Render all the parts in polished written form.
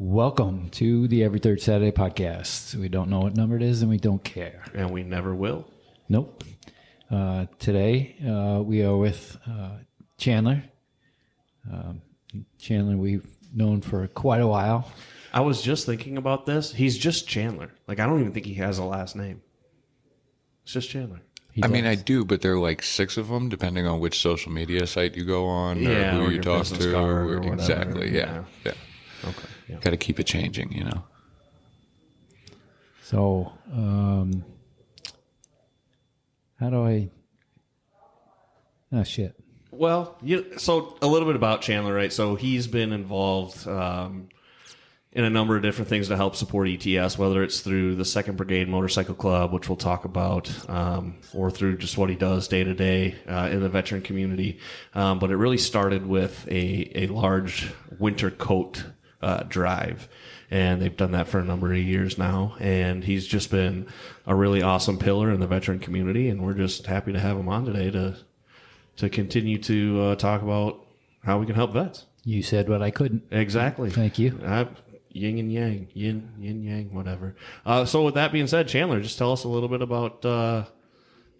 Welcome to the Every Third Saturday podcast. We don't know what number it is and we don't care. And we never will. Nope. Today we are with Chandler. Chandler we've known for quite a while. I was just thinking about this. He's just Chandler. Like, I don't even think he has a last name. It's just Chandler. I mean, I do, but there are like 6 of them, depending on which social media site you go on or who you talk to. Or exactly, yeah. Okay. Yeah. Got to keep it changing, you know. So, how do I... Oh, shit. Well, so a little bit about Chandler, right? So he's been involved in a number of different things to help support ETS, whether it's through the 2nd Brigade Motorcycle Club, which we'll talk about, or through just what he does day to day in the veteran community. But it really started with a large winter coat drive. And they've done that for a number of years now. And he's just been a really awesome pillar in the veteran community. And we're just happy to have him on today to continue to talk about how we can help vets. You said what I couldn't. Exactly. Thank you. Yin and yang, yin yang, whatever. So with that being said, Chandler, just tell us a little bit about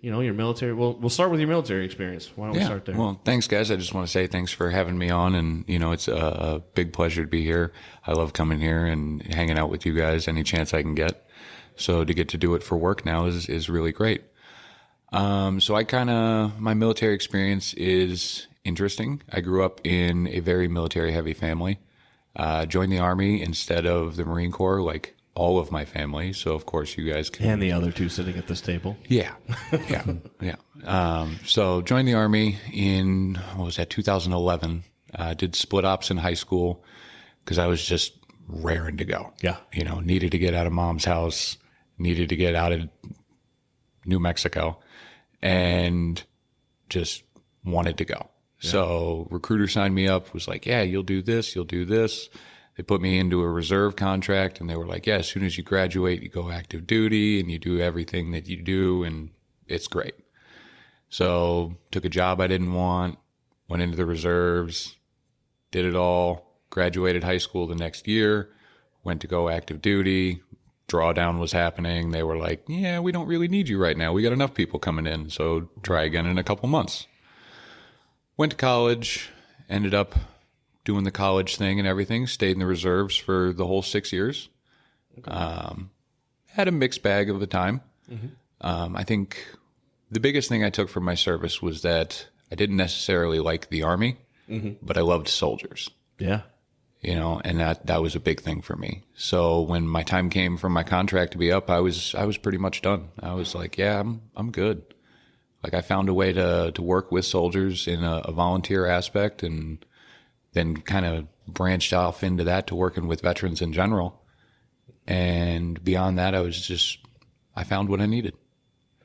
your military. We'll start with your military experience. Why don't we start there? Well, thanks, guys. I just want to say thanks for having me on, and it's a big pleasure to be here. I love coming here and hanging out with you guys any chance I can get. So to get to do it for work now is really great. So my military experience is interesting. I grew up in a very military-heavy family. Joined the Army instead of the Marine Corps, like all of my family. So, of course, you guys can... And the other 2 sitting at this table. Yeah. So joined the Army in, 2011. Did split ops in high school because I was just raring to go. Yeah. Needed to get out of mom's house, needed to get out of New Mexico, and just wanted to go. Yeah. So recruiter signed me up, was like, yeah, you'll do this, you'll do this. They put me into a reserve contract, and they were like, yeah, as soon as you graduate, you go active duty and you do everything that you do, and it's great. So took a job I didn't want, went into the reserves, did it all, graduated high school the next year, went to go active duty, drawdown was happening. They were like, yeah, we don't really need you right now. We got enough people coming in, so try again in a couple months. Went to college, ended up doing the college thing and everything, stayed in the reserves for the whole 6 years. Okay. Had a mixed bag of the time. Mm-hmm. I think the biggest thing I took from my service was that I didn't necessarily like the Army, but I loved soldiers. Yeah. And that was a big thing for me. So when my time came for my contract to be up, I was pretty much done. I was like, yeah, I'm good. Like I found a way to work with soldiers in a volunteer aspect, and then kind of branched off into that to working with veterans in general. And beyond that, I found what I needed.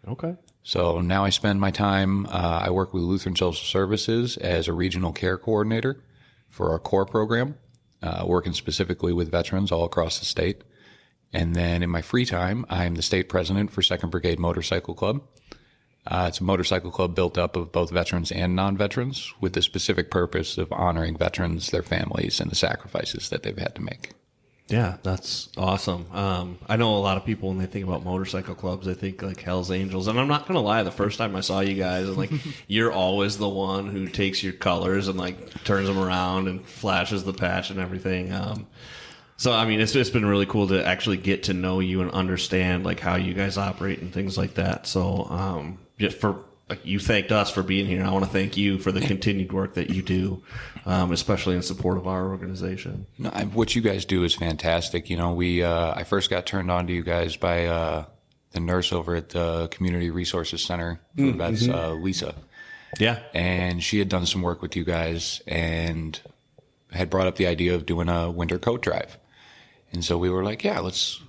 Okay. So now I spend my time, I work with Lutheran Social Services as a regional care coordinator for our CORE program, working specifically with veterans all across the state. And then in my free time, I'm the state president for 2nd Brigade Motorcycle Club. It's a motorcycle club built up of both veterans and non-veterans with the specific purpose of honoring veterans, their families, and the sacrifices that they've had to make. Yeah, that's awesome. I know a lot of people, when they think about motorcycle clubs, they think like Hell's Angels. And I'm not going to lie, the first time I saw you guys, like you're always the one who takes your colors and like turns them around and flashes the patch and everything. So, I mean, it's been really cool to actually get to know you and understand like how you guys operate and things like that. So, just for you thanked us for being here. I want to thank you for the continued work that you do, especially in support of our organization. No, what you guys do is fantastic. I first got turned on to you guys by the nurse over at the Community Resources Center for Vets, Lisa. Yeah. And she had done some work with you guys and had brought up the idea of doing a winter coat drive. And so we were like, yeah, let's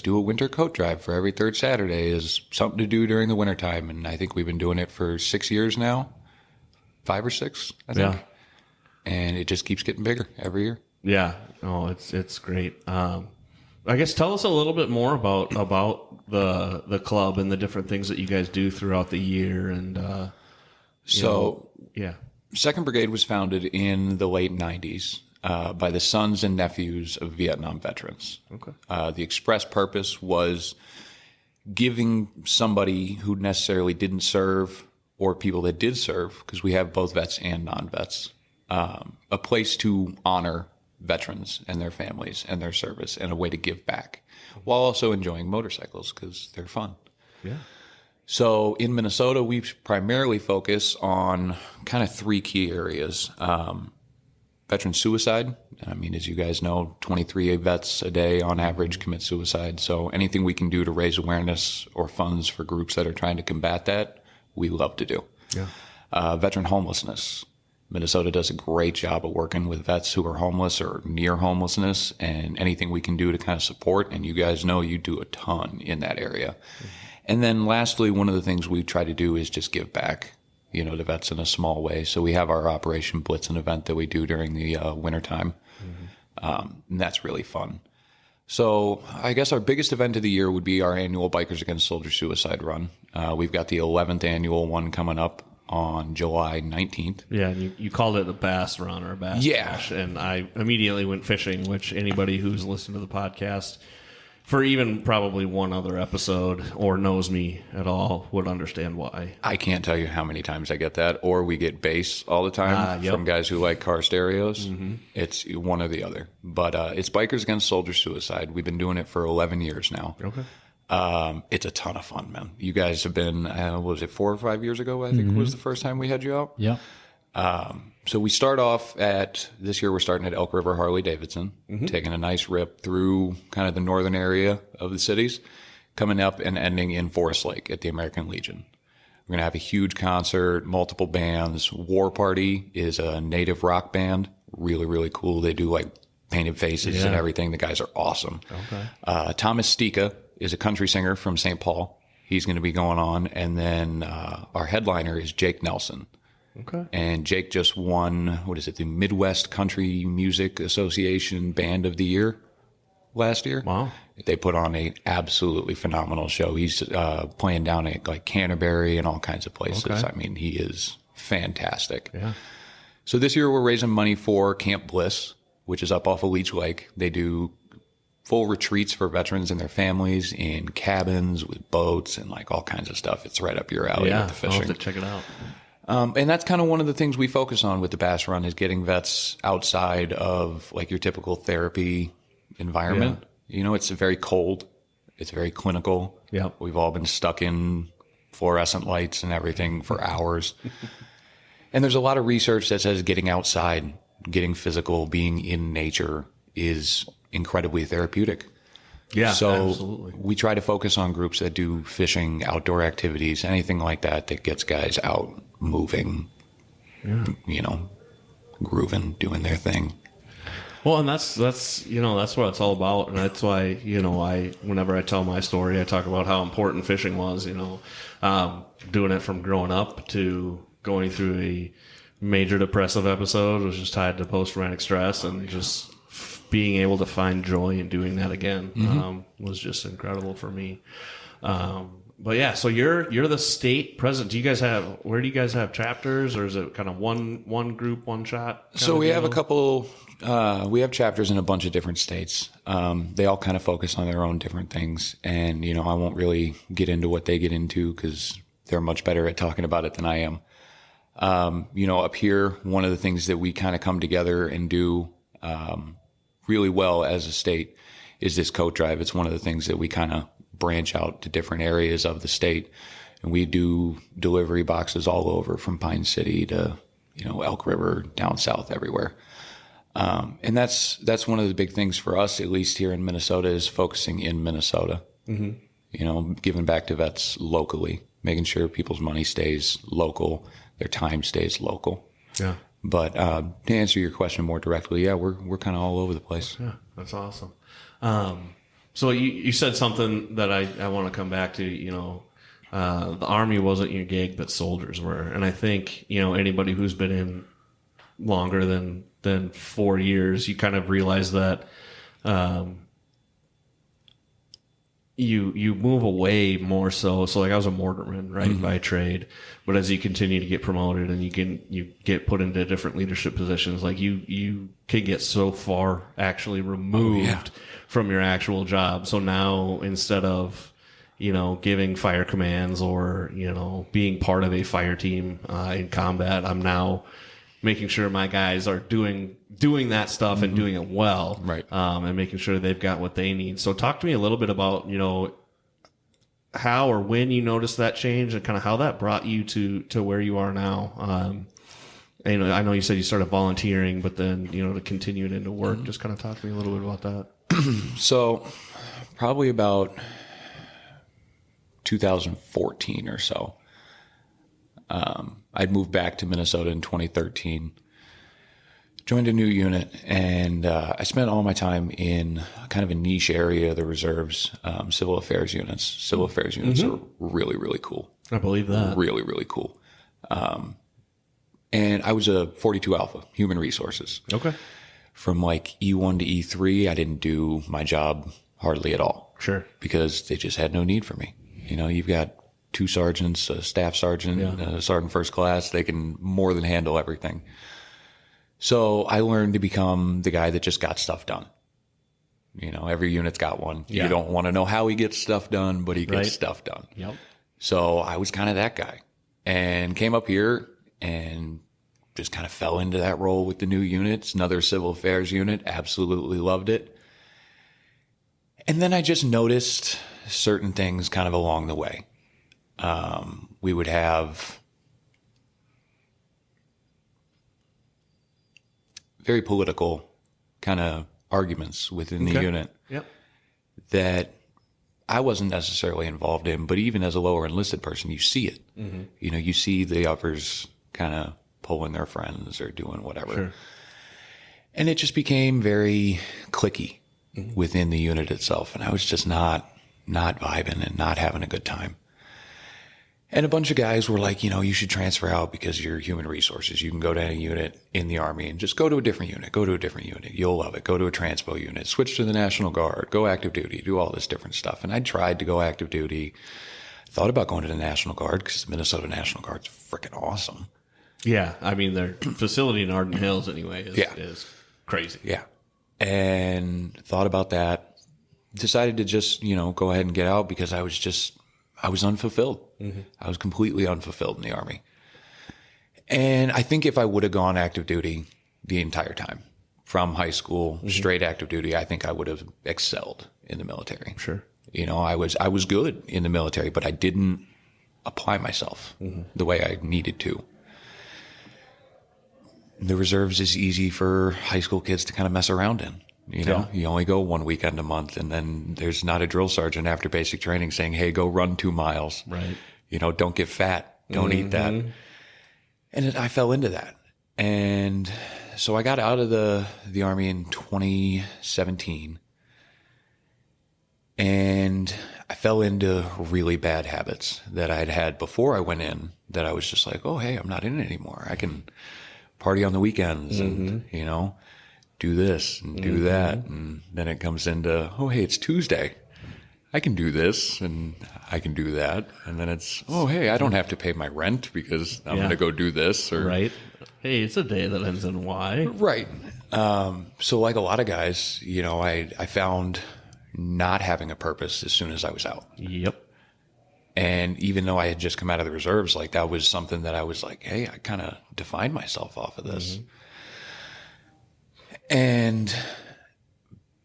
do a winter coat drive for every 3rd Saturday is something to do during the wintertime. And I think we've been doing it for 6 years now, 5 or 6, I think. Yeah. And it just keeps getting bigger every year. Yeah. Oh, it's great. I guess tell us a little bit more about the club and the different things that you guys do throughout the year. And, yeah. 2nd Brigade was founded in the late 90s. by the sons and nephews of Vietnam veterans. Okay. The express purpose was giving somebody who necessarily didn't serve or people that did serve, because we have both vets and non-vets, a place to honor veterans and their families and their service and a way to give back while also enjoying motorcycles because they're fun. Yeah. So in Minnesota, we primarily focus on kind of three key areas. Veteran suicide. I mean, as you guys know, 23 vets a day on average commit suicide. So anything we can do to raise awareness or funds for groups that are trying to combat that, we love to do. Yeah. Veteran homelessness. Minnesota does a great job of working with vets who are homeless or near homelessness, and anything we can do to kind of support. And you guys know you do a ton in that area. Mm-hmm. And then lastly, one of the things we try to do is just give back, to vets in a small way. So we have our Operation Blitzen event that we do during the wintertime. Mm-hmm. And that's really fun. So I guess our biggest event of the year would be our annual Bikers Against Soldier Suicide Run. We've got the 11th annual one coming up on July 19th. Yeah, and you called it a bass run or a bass bash, and I immediately went fishing, which anybody who's listened to the podcast for even probably one other episode or knows me at all would understand why. I can't tell you how many times I get that, or we get bass all the time from guys who like car stereos. Mm-hmm. It's one or the other. But it's Bikers Against Soldier Suicide. We've been doing it for 11 years now. Okay. It's a ton of fun, man. You guys have been, was it 4 or 5 years ago, I think was the first time we had you out? Yeah. So we start off this year we're starting at Elk River Harley-Davidson, taking a nice rip through kind of the northern area of the cities, coming up and ending in Forest Lake at the American Legion. We're going to have a huge concert, multiple bands. War Party is a native rock band, really, really cool. They do like painted faces and everything. The guys are awesome. Okay. Thomas Stika is a country singer from St. Paul. He's going to be going on. And then our headliner is Jake Nelson. Okay. And Jake just won, the Midwest Country Music Association Band of the Year last year. Wow. They put on a absolutely phenomenal show. He's playing down at like Canterbury and all kinds of places. Okay. I mean, he is fantastic. Yeah. So this year we're raising money for Camp Bliss, which is up off of Leech Lake. They do full retreats for veterans and their families in cabins with boats and like all kinds of stuff. It's right up your alley with the fishing. I'll have to check it out. And that's kind of one of the things we focus on with the Bass Run is getting vets outside of like your typical therapy environment. Yeah. It's very cold. It's very clinical. Yeah. We've all been stuck in fluorescent lights and everything for hours. And there's a lot of research that says getting outside, getting physical, being in nature is incredibly therapeutic. Yeah, so absolutely. We try to focus on groups that do fishing, outdoor activities, anything like that gets guys out moving, grooving, doing their thing. Well, and that's what it's all about, and that's why whenever I tell my story, I talk about how important fishing was. Doing it from growing up to going through a major depressive episode, which was tied to post-traumatic stress, and just being able to find joy in doing that again was just incredible for me. But yeah, so you're the state president. Where do you guys have chapters, or is it kind of one group, one shot? So we have a couple. We have chapters in a bunch of different states. They all kind of focus on their own different things, and I won't really get into what they get into because they're much better at talking about it than I am. Up here, one of the things that we kind of come together and do really well as a state is this coat drive. It's one of the things that we kind of branch out to different areas of the state. And we do delivery boxes all over from Pine City to, Elk River, down south, everywhere. And that's one of the big things for us, at least here in Minnesota, is focusing in Minnesota. Mm-hmm. Giving back to vets locally, making sure people's money stays local, their time stays local. Yeah. But to answer your question more directly, we're kind of all over the place. Yeah, that's awesome. So you said something that I want to come back to. The Army wasn't your gig, but soldiers were, and I think anybody who's been in longer than 4 years, you kind of realize that you move away more so. So like I was a mortarman, right, by trade, but as you continue to get promoted and you get put into different leadership positions, like you can get so far actually removed from your actual job. So now instead of, giving fire commands or, being part of a fire team in combat, I'm now making sure my guys are doing that stuff and doing it well, right? And making sure they've got what they need. So talk to me a little bit about how or when you noticed that change and kind of how that brought you to where you are now. And, I know you said you started volunteering, but then to continue it into work. Just kind of talk to me a little bit about that. So probably about 2014 or so. I'd moved back to Minnesota in 2013, joined a new unit, and I spent all my time in kind of a niche area of the reserves, civil affairs units. Civil affairs units are really, really cool. I believe that. Really, really cool. And I was a 42 Alpha, human resources. Okay. From like E1 to E3, I didn't do my job hardly at all. Sure. Because they just had no need for me. You've got 2 sergeants, a staff sergeant, a sergeant first class. They can more than handle everything. So I learned to become the guy that just got stuff done. Every unit's got one. Yeah. You don't want to know how he gets stuff done, but he gets stuff done. Yep. So I was kind of that guy and came up here and just kind of fell into that role with the new units. Another civil affairs unit, absolutely loved it. And then I just noticed certain things kind of along the way. We would have very political kind of arguments within the unit that I wasn't necessarily involved in, but even as a lower enlisted person, you see it. You see the uppers kind of pulling their friends or doing whatever. Sure. And it just became very cliquey within the unit itself. And I was just not vibing and not having a good time. And a bunch of guys were like, you should transfer out because you're human resources. You can go to any unit in the Army and just go to a different unit. Go to a different unit. You'll love it. Go to a transpo unit. Switch to the National Guard. Go active duty. Do all this different stuff. And I tried to go active duty. Thought about going to the National Guard because the Minnesota National Guard's freaking awesome. Yeah. I mean, their facility in Arden Hills anyway is crazy. Yeah. And thought about that. Decided to just, go ahead and get out because I was unfulfilled. I was completely unfulfilled in the Army. And I think if I would have gone active duty the entire time, from high school, straight active duty, I think I would have excelled in the military. Sure. I was good in the military, but I didn't apply myself the way I needed to. The reserves is easy for high school kids to kind of mess around in. You only go 1 weekend a month, and then there's not a drill sergeant after basic training saying, hey, go run 2 miles. Right. Don't get fat. Don't eat that. And I fell into that. And so I got out of the Army in 2017. And I fell into really bad habits that I'd had before I went in that I was just like, oh, hey, I'm not in it anymore. I can party on the weekends and, do this and do that. And then it comes into, oh, hey, it's Tuesday. I can do this and I can do that. And then it's, oh, hey, I don't have to pay my rent because I'm going to go do this. Or right. Hey, it's a day that ends in Y. Right. So like a lot of guys, I found not having a purpose as soon as I was out. Yep. And even though I had just come out of the reserves, like that was something that I was like, hey, I kind of defined myself off of this. And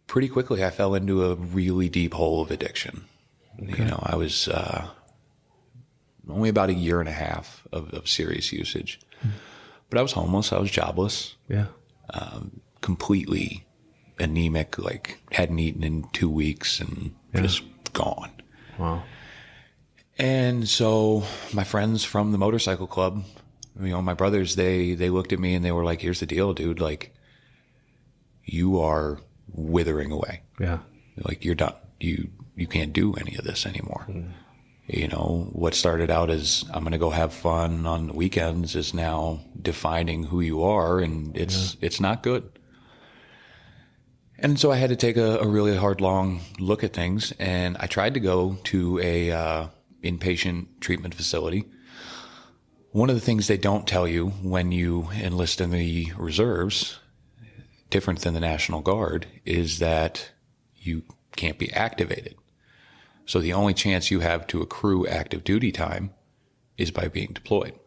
pretty quickly I fell into a really deep hole of addiction. Okay. I was only about 1.5 years of serious usage. But I was homeless. I was jobless. Yeah. Completely anemic, like hadn't eaten in 2 weeks and just gone. Wow. And so my friends from the motorcycle club, my brothers, they looked at me and they were like, here's the deal, dude. Like, you are withering away. Yeah. Like, you're done. You can't do any of this anymore. What started out as I'm going to go have fun on the weekends is now defining who you are, and it's not good. And so I had to take a really hard, long look at things. And I tried to go to a inpatient treatment facility. One of the things they don't tell you when you enlist in the reserves, different than the National Guard, is that you can't be activated. So the only chance you have to accrue active duty time is by being deployed.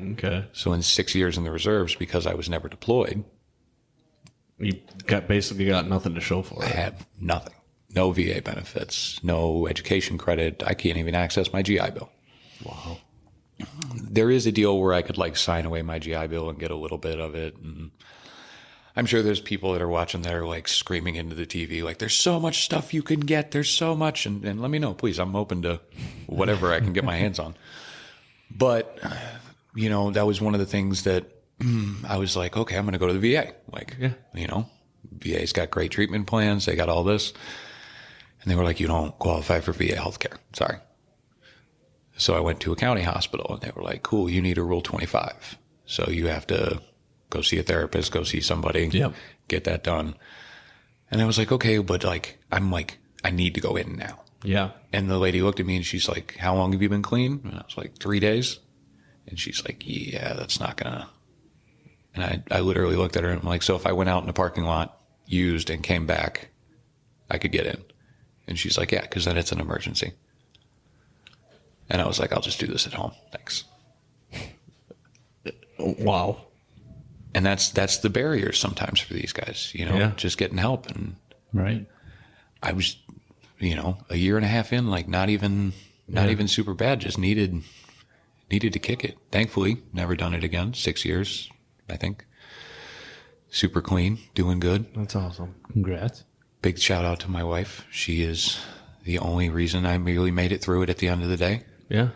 Okay. So in 6 years in the reserves, because I was never deployed, You basically got nothing to show for I it. have nothing. No VA benefits, no education credit. I can't even access my GI Bill. Wow. There is a deal where I could like sign away my GI Bill and get a little bit of it. And I'm sure there's people that are watching that are like screaming into the TV, like, there's so much stuff you can get. There's so much. And let me know, please. I'm open to whatever I can get my hands on. But, that was one of the things that I was like, okay, I'm going to go to the VA. Like, VA's got great treatment plans. They got all this. And they were like, you don't qualify for VA healthcare. Sorry. So I went to a county hospital and they were like, cool, you need a Rule 25. So you have to go see a therapist, go see somebody, get that done. And I was like, okay, but I need to go in now. Yeah. And the lady looked at me and she's like, how long have you been clean? And I was like, 3 days. And she's like, yeah, that's not gonna. And I literally looked at her and I'm like, so if I went out in the parking lot, used and came back, I could get in. And she's like, yeah, because then it's an emergency. And I was like, I'll just do this at home. Thanks. Wow. And that's the barrier sometimes for these guys, just getting help. And Right. I was, a year and a half in, like not even super bad, just needed to kick it. Thankfully, never done it again. 6 years, I think. Super clean, doing good. That's awesome. Congrats. Big shout out to my wife. She is the only reason I really made it through it at the end of the day. Yeah.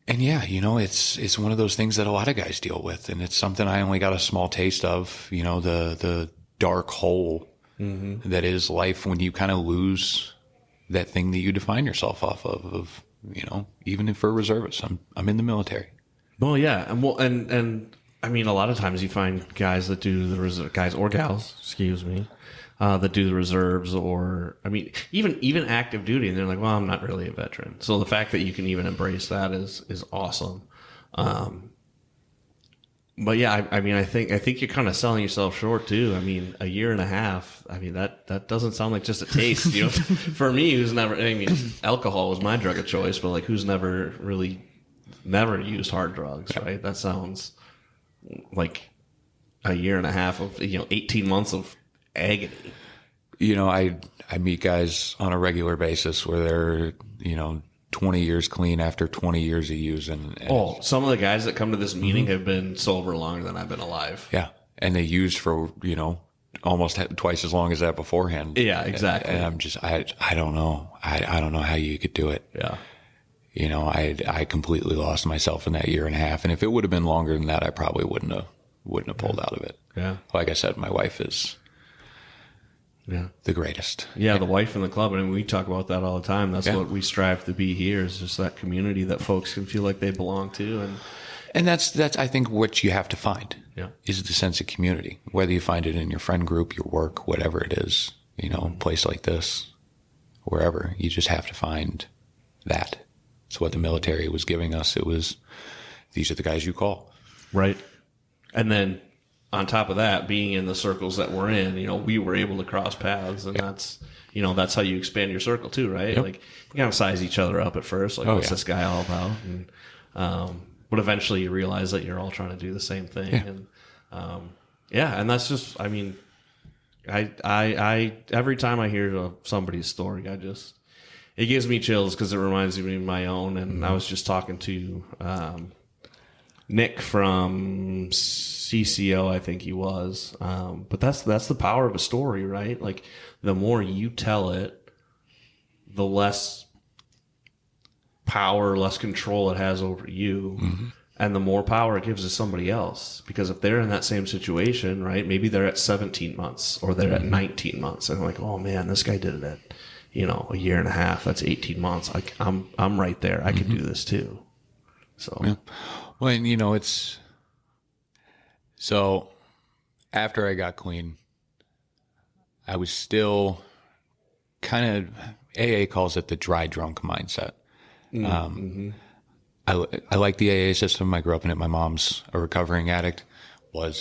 And yeah, it's one of those things that a lot of guys deal with. And it's something I only got a small taste of, the dark hole that is life when you kind of lose that thing that you define yourself off of, even for reservists. I'm in the military. Well, yeah. And I mean, a lot of times you find guys that do the guys or gals, excuse me, that do the reserves, or I mean, even active duty, and they're like, well, I'm not really a veteran. So the fact that you can even embrace that is awesome. But yeah, I mean, I think you're kind of selling yourself short too. I mean, a year and a half. I mean, that doesn't sound like just a taste, For me, who's never. I mean, alcohol was my drug of choice, but like, who's never used hard drugs, right? That sounds like a year and a half of 18 months of agony. I meet guys on a regular basis where they're 20 years clean after 20 years of using. And some of the guys that come to this meeting have been sober longer than I've been alive. Yeah. And they used for, almost twice as long as that beforehand. Yeah, exactly. And I'm just, I don't know. I don't know how you could do it. Yeah. I completely lost myself in that year and a half. And if it would have been longer than that, I probably wouldn't have pulled out of it. Yeah. Like I said, my wife is the greatest. Yeah, the wife in the club. I mean, we talk about that all the time. That's what we strive to be here, is just that community that folks can feel like they belong to. And that's I think what you have to find is the sense of community, whether you find it in your friend group, your work, whatever it is, a place like this, wherever, you just have to find that. It's what the military was giving us. It was, these are the guys you call. Right. And then on top of that, being in the circles that we're in, we were able to cross paths, and that's how you expand your circle too, right? Yep. Like, you kind of size each other up at first, like, what's this guy all about? And, but eventually you realize that you're all trying to do the same thing. Yeah. And, and that's just, I mean, I every time I hear somebody's story, it gives me chills, because it reminds me of my own. And I was just talking to, Nick from CCO, I think he was. But that's the power of a story, right? Like, the more you tell it, the less power, less control it has over you. Mm-hmm. And the more power it gives to somebody else. Because if they're in that same situation, right, maybe they're at 17 months or they're at 19 months. And like, oh man, this guy did it at, a year and a half. That's 18 months. Like, I'm right there. I could do this too. So, yeah. Well, and it's, so after I got clean, I was still kind of, AA calls it the dry drunk mindset. I like the AA system. I grew up in it. My mom's a recovering addict, I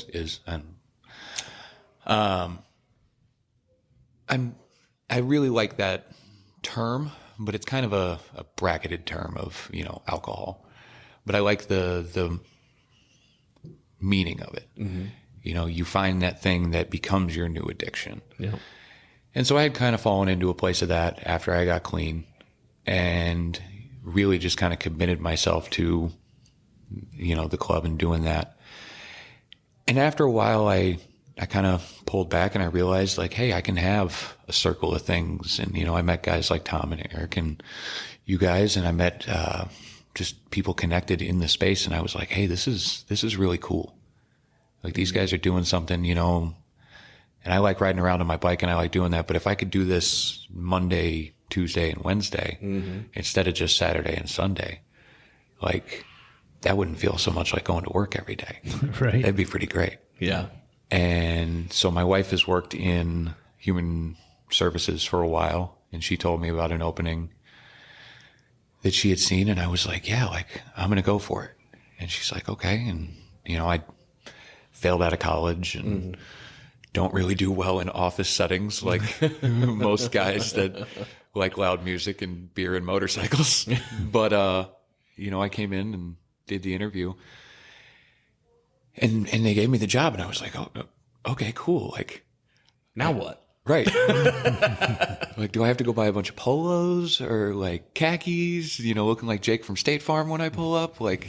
really like that term, but it's kind of a bracketed term of, alcohol. But I like the meaning of it. You find that thing that becomes your new addiction. Yeah. And so I had kind of fallen into a place of that after I got clean and really just kind of committed myself to, the club and doing that. And after a while, I kind of pulled back and I realized like, hey, I can have a circle of things. And, I met guys like Tom and Eric and you guys, and I met, just people connected in the space. And I was like, hey, this is really cool. Like these guys are doing something, and I like riding around on my bike and I like doing that. But if I could do this Monday, Tuesday, and Wednesday instead of just Saturday and Sunday, like that wouldn't feel so much like going to work every day. Right. That'd be pretty great. Yeah. And so my wife has worked in human services for a while, and she told me about an opening that she had seen. And I was like, yeah, like I'm going to go for it. And she's like, okay. And, I failed out of college and don't really do well in office settings like most guys that like loud music and beer and motorcycles. But, I came in and did the interview and they gave me the job and I was like, oh, okay, cool. Like, Now what? right. Like, do I have to go buy a bunch of polos or like khakis, looking like Jake from State Farm when I pull up? Like,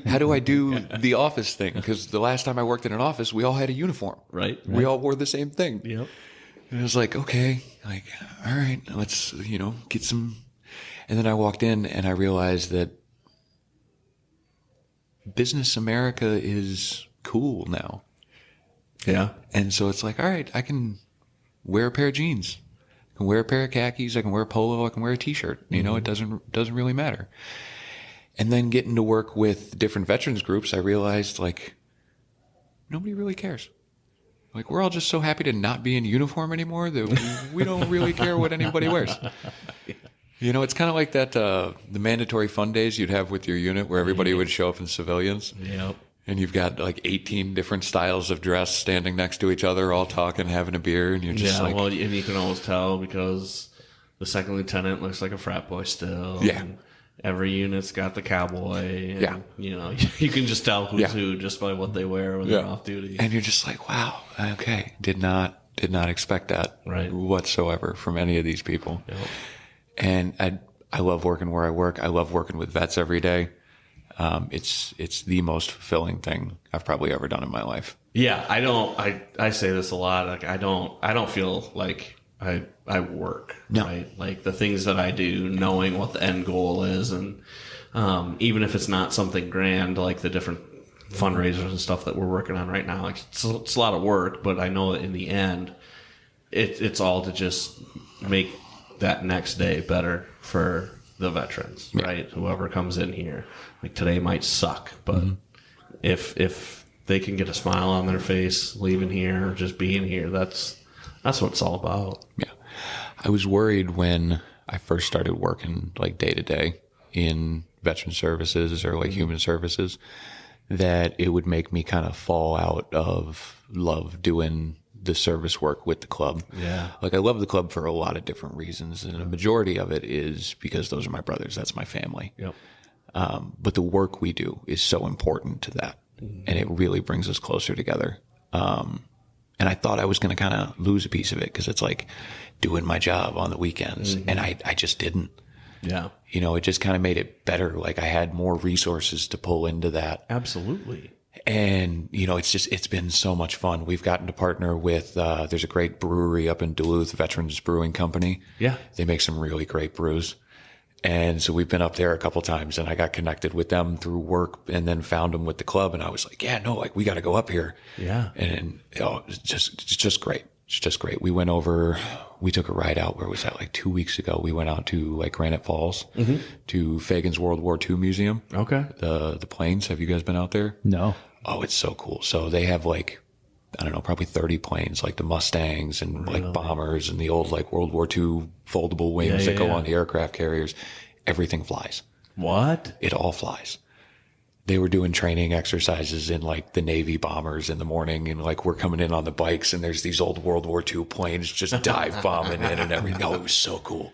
how do I do the office thing? Because the last time I worked in an office, we all had a uniform. Right. We all wore the same thing. Yep. And I was like, okay, like, all right, let's, get some. And then I walked in and I realized that business America is cool now. Yeah. And so it's like, all right, I can wear a pair of jeans. I can wear a pair of khakis. I can wear a polo. I can wear a t-shirt. It doesn't really matter. And then getting to work with different veterans groups, I realized like nobody really cares. Like we're all just so happy to not be in uniform anymore that we don't really care what anybody wears. It's kind of like that, the mandatory fun days you'd have with your unit where everybody would show up in civilians. Yep. And you've got like 18 different styles of dress standing next to each other, all talking, having a beer, and you're just like... well, and you can always tell because the second lieutenant looks like a frat boy still. Yeah. And every unit's got the cowboy. And, Yeah. You can just tell who's who just by what they wear when they're off duty. And you're just like, wow, okay. Did not expect that whatsoever from any of these people. Yep. And I love working where I work. I love working with vets every day. It's the most fulfilling thing I've probably ever done in my life. Yeah, I say this a lot. Like I don't feel like I work. No. Right? Like the things that I do, knowing what the end goal is, and even if it's not something grand, like the different fundraisers and stuff that we're working on right now, like it's a lot of work, but I know that in the end, it's all to just make that next day better for the veterans, right? Whoever comes in here. Like today might suck, but if they can get a smile on their face leaving here or just being here, that's what it's all about. Yeah. I was worried when I first started working like day to day in veteran services or like human services that it would make me kind of fall out of love doing the service work with the club. Yeah. Like I love the club for a lot of different reasons. And a majority of it is because those are my brothers. That's my family. Yep. But the work we do is so important to that. And it really brings us closer together. And I thought I was going to kind of lose a piece of it because it's like doing my job on the weekends. And I just didn't. Yeah. It just kind of made it better. Like I had more resources to pull into that. Absolutely. And, it's been so much fun. We've gotten to partner with, there's a great brewery up in Duluth, Veterans Brewing Company. Yeah. They make some really great brews. And so we've been up there a couple times and I got connected with them through work and then found them with the club. And I was like, yeah, no, like we got to go up here. Yeah. And it's just great. It's just great. We took a ride out. Where was that? Like 2 weeks ago, we went out to like Granite Falls to Fagan's World War II Museum. Okay. The planes. Have you guys been out there? No. Oh, it's so cool. So they have like I don't know, probably 30 planes, like the Mustangs and like bombers and the old like World War II foldable wings that go on the aircraft carriers. Everything flies. What? It all flies. They were doing training exercises in like the Navy bombers in the morning, and like we're coming in on the bikes and there's these old World War II planes just dive bombing in and everything. Oh, it was so cool.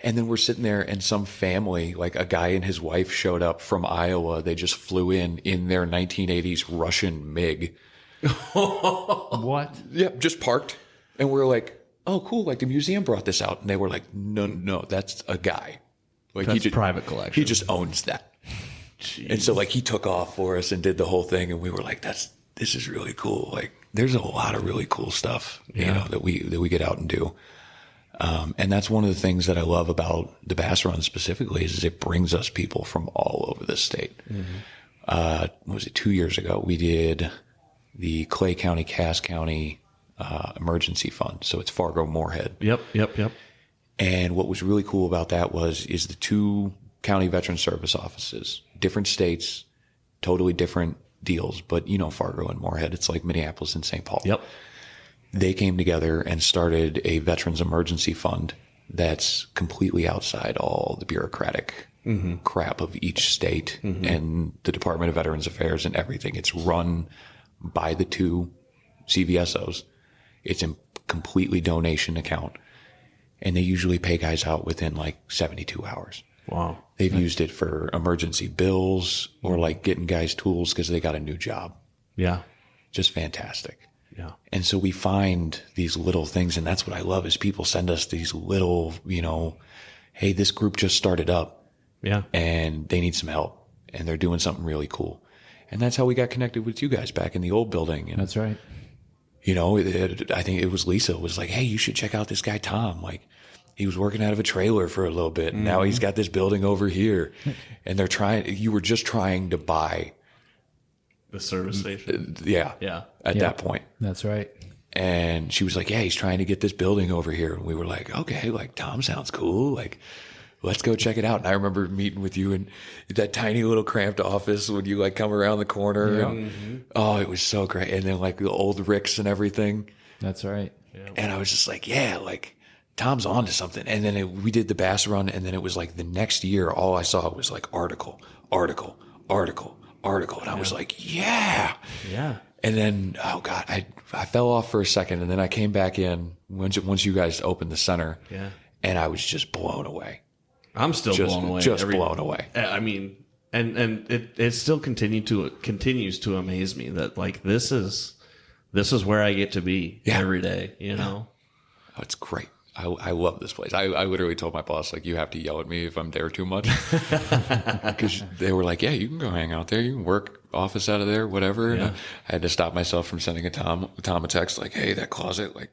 And then we're sitting there and some family, like a guy and his wife showed up from Iowa. They just flew in their 1980s Russian MiG. What? Yep, just parked. And we're like, oh, cool. Like the museum brought this out. And they were like, no, that's a guy. Like That's he just, private collection. He just owns that. Jeez. And so like he took off for us and did the whole thing. And we were like, this is really cool. Like there's a lot of really cool stuff, you know, that we get out and do. And that's one of the things that I love about the Bass Run specifically is it brings us people from all over the state. What was it, 2 years ago? We did the Clay County, Cass County Emergency Fund. So it's Fargo Moorhead. Yep. And what was really cool about that is the 2 county veteran service offices, different states, totally different deals. But, you know, Fargo and Moorhead, it's like Minneapolis and St. Paul. Yep. They came together and started a veterans emergency fund that's completely outside all the bureaucratic crap of each state and the Department of Veterans Affairs and everything. It's run by the 2 CVSOs. It's a completely donation account. And they usually pay guys out within like 72 hours. Wow. They've used it for emergency bills or like getting guys tools because they got a new job. Yeah. Just fantastic. Yeah. And so we find these little things, and that's what I love is people send us these little, you know, hey, this group just started up Yeah. and they need some help and they're doing something really cool. And that's how we got connected with you guys back in the old building. And, That's right. you know, I think it was Lisa was like, hey, you should check out this guy, Tom. Like he was working out of a trailer for a little bit and now he's got this building over here and you were just trying to buy. The service station. Yeah. At Yeah. that point. That's right. And she was like, yeah, he's trying to get this building over here. And we were like, okay, like Tom sounds cool. Like, let's go check it out. And I remember meeting with you in that tiny little cramped office when you like come around the corner. Yeah. And, oh, it was so great. And then like the old Ricks and everything. That's right. And I was just like, yeah, like Tom's on to something. And then we did the Bass Run. And then it was like the next year, all I saw was like article. And I was like, yeah. And then, oh God, I fell off for a second and then I came back in once you guys opened the center. Yeah. And I was just blown away. I'm still blown away. Blown away. I mean, and it still continues to amaze me that like this is where I get to be every day, you know? Oh, it's great. I love this place. I literally told my boss, like, you have to yell at me if I'm there too much. Because they were like, yeah, you can go hang out there. You can work office out of there, whatever. And I had to stop myself from sending Tom a text like, hey, that closet, like.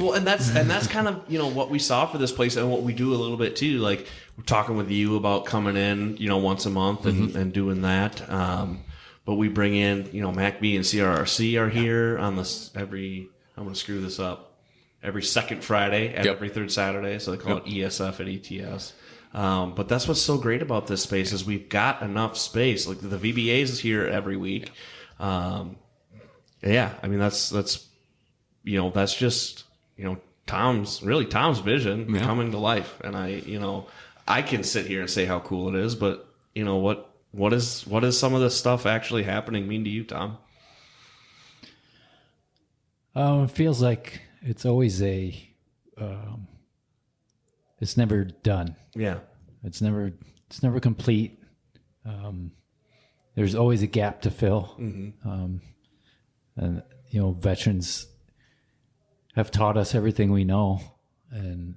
Well, and that's kind of, you know, what we saw for this place and what we do a little bit too. Like we're talking with you about coming in, you know, once a month and doing that. But we bring in, you know, MACB and CRRC are here on this I'm going to screw this up. Every second Friday and every third Saturday. So they call it ESF at ETS. But that's what's so great about this space is we've got enough space. Like the VBAs is here every week. I mean, that's, you know, that's just, you know, Tom's vision coming to life. And I can sit here and say how cool it is, but you know, what is some of this stuff actually happening mean to you, Tom? It feels like it's always it's never done. Yeah. It's never complete. There's always a gap to fill. And, you know, veterans have taught us everything we know and,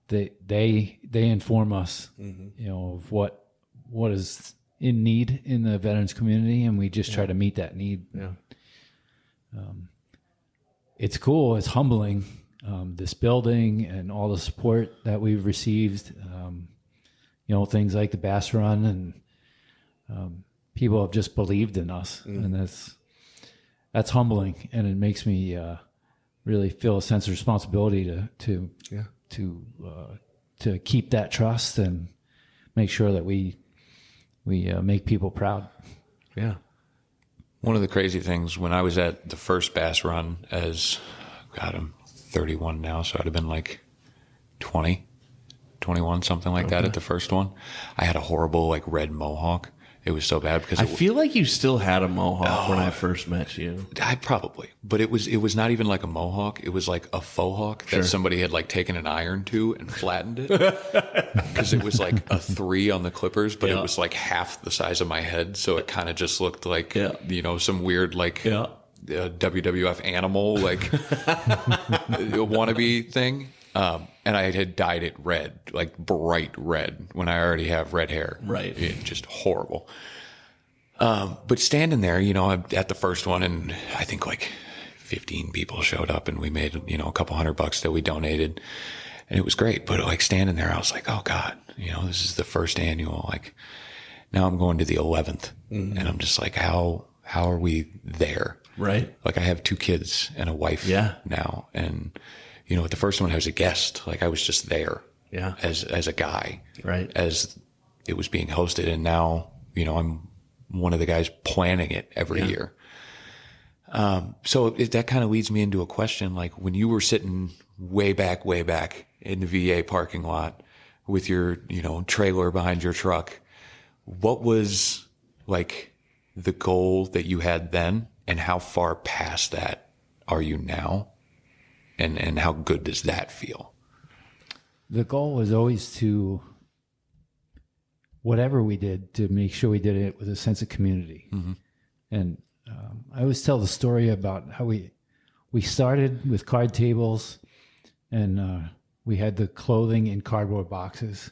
they inform us, you know, of what is in need in the veterans community. And we just try to meet that need. Yeah. It's cool. It's humbling, this building and all the support that we've received. You know, things like the Bass Run and people have just believed in us, and that's humbling, and it makes me really feel a sense of responsibility to keep that trust and make sure that we make people proud. Yeah. One of the crazy things when I was at the first bass run God, I'm 31 now, so I'd have been like 20, 21, something like that at the first one. I had a horrible like red mohawk. It was so bad because I feel like you still had a mohawk when I first met you. I probably, but it was not even like a mohawk. It was like a faux hawk that somebody had like taken an iron to and flattened it because it was like a 3 on the clippers, but it was like half the size of my head. So it kind of just looked like, you know, some weird like WWF animal, like a wannabe thing. And I had dyed it red, like bright red, when I already have red hair. Right. Just horrible. But standing there, you know, I'm at the first one, and I think like 15 people showed up, and we made, you know, a couple $100 that we donated, and it was great. But like standing there, I was like, oh God, you know, this is the first annual. Like now I'm going to the 11th, and I'm just like, how are we there? Right. Like I have 2 kids and a wife now, and you know, at the first one, I was a guest. Like I was just there as a guy, right, as it was being hosted. And now, you know, I'm one of the guys planning it every year. So that kind of leads me into a question. Like when you were sitting way back in the VA parking lot with your, you know, trailer behind your truck, what was like the goal that you had then, and how far past that are you now? And how good does that feel? The goal was always to, whatever we did, to make sure we did it with a sense of community. And I always tell the story about how we started with card tables, and we had the clothing in cardboard boxes.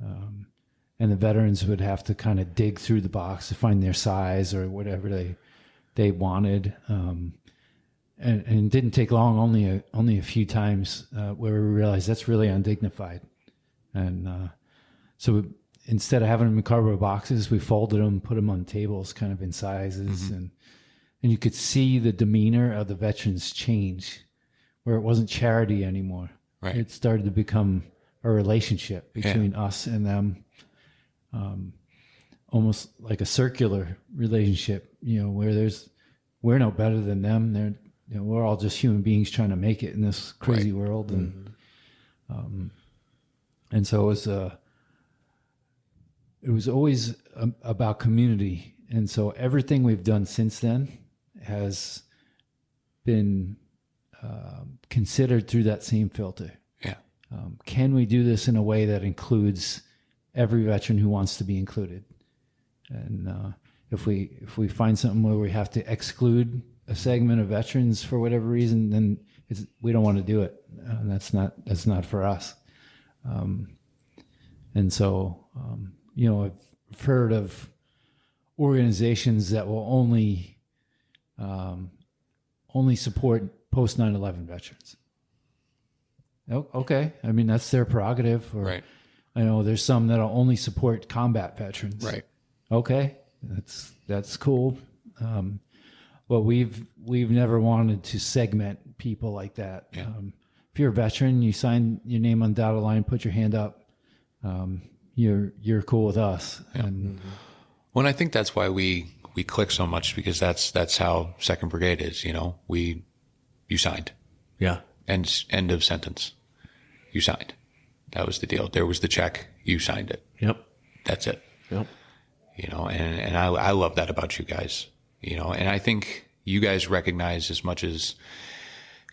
And the veterans would have to kind of dig through the box to find their size or whatever they wanted. And it didn't take long, only a few times where we realized that's really undignified. And so instead of having them in cardboard boxes, we folded them, put them on tables kind of in sizes. And you could see the demeanor of the veterans change, where it wasn't charity anymore. Right. It started to become a relationship between us and them, almost like a circular relationship, you know, where we're no better than them. You know, we're all just human beings trying to make it in this crazy world. And, and so it was always about community. And so everything we've done since then has been considered through that same filter. Yeah. Can we do this in a way that includes every veteran who wants to be included? And if we find something where we have to exclude a segment of veterans for whatever reason, then we don't want to do it. That's not for us. And so, you know, I've heard of organizations that will only support post 9/11 veterans. Okay, I mean that's their prerogative. Or, Right. I know there's some that'll only support combat veterans. Right. Okay, that's cool. But we've never wanted to segment people like that. Yeah. If you're a veteran, you sign your name on the dotted line, put your hand up. You're cool with us. Yeah. And Well, and I think that's why we click so much, because that's how Second Brigade is. You know, you signed. Yeah. End of sentence. You signed. That was the deal. There was the check. You signed it. Yep. That's it. Yep. You know, and I love that about you guys. You know, and I think you guys recognize, as much as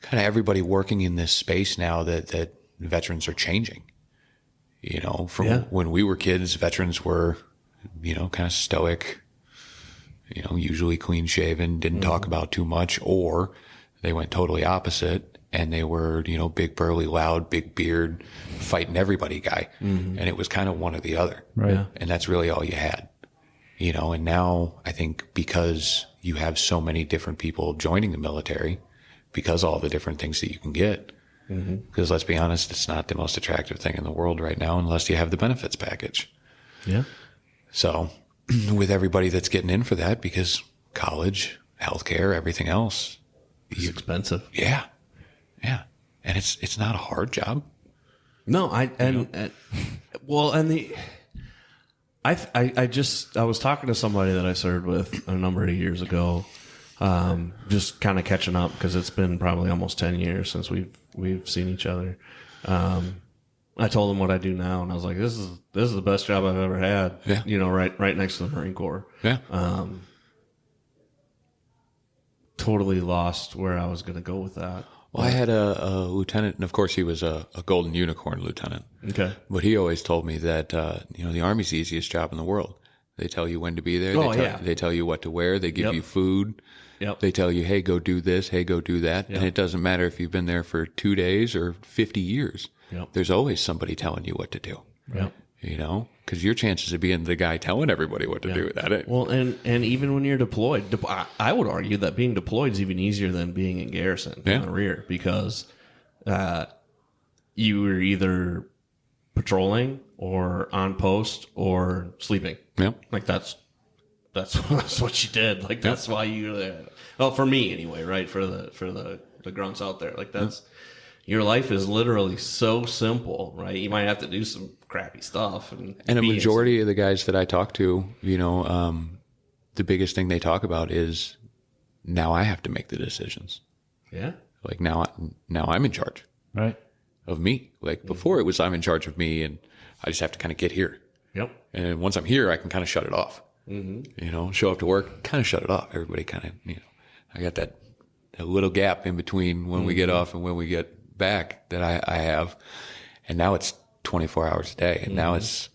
kind of everybody working in this space now, that veterans are changing. You know, from when we were kids, veterans were, you know, kind of stoic, you know, usually clean shaven, didn't talk about too much, or they went totally opposite and they were, you know, big, burly, loud, big beard, fighting everybody guy. And it was kind of one or the other. Right. Yeah. And that's really all you had. You know, and now I think because you have so many different people joining the military, because all the different things that you can get, because let's be honest, it's not the most attractive thing in the world right now unless you have the benefits package. Yeah. So with everybody that's getting in for that, because college, healthcare, everything else, It's expensive. yeah. Yeah. And it's not a hard job. No, I was talking to somebody that I served with a number of years ago, just kind of catching up because it's been probably almost 10 years since we've seen each other. I told him what I do now, and I was like, "This is the best job I've ever had." Yeah. You know, right next to the Marine Corps. Yeah. Totally lost where I was going to go with that. Well, I had a lieutenant, and of course he was a golden unicorn lieutenant. Okay. But he always told me that, the Army's the easiest job in the world. They tell you when to be there. They tell you what to wear. They give you food. Yep. They tell you, hey, go do this. Hey, go do that. Yep. And it doesn't matter if you've been there for 2 days or 50 years. Yep. There's always somebody telling you what to do. Yep. Because your chances of being the guy telling everybody what to do with that. Well, and even when you're deployed, I would argue that being deployed is even easier than being in garrison in the rear, because you were either patrolling or on post or sleeping. Yeah. Like that's what you did. Like that's why you. Well, for me anyway, right? For the grunts out there, like that's. Your life is literally so simple, right? You might have to do some crappy stuff. And a majority of the guys that I talk to, the biggest thing they talk about is now I have to make the decisions. Yeah. Like now I'm in charge Right. of me. Like before it was I'm in charge of me and I just have to kind of get here. Yep. And once I'm here, I can kind of shut it off. Show up to work, kind of shut it off. Everybody kind of, I got that little gap in between when we get off and when we get back that I have. And now it's 24 hours a day. And now it's,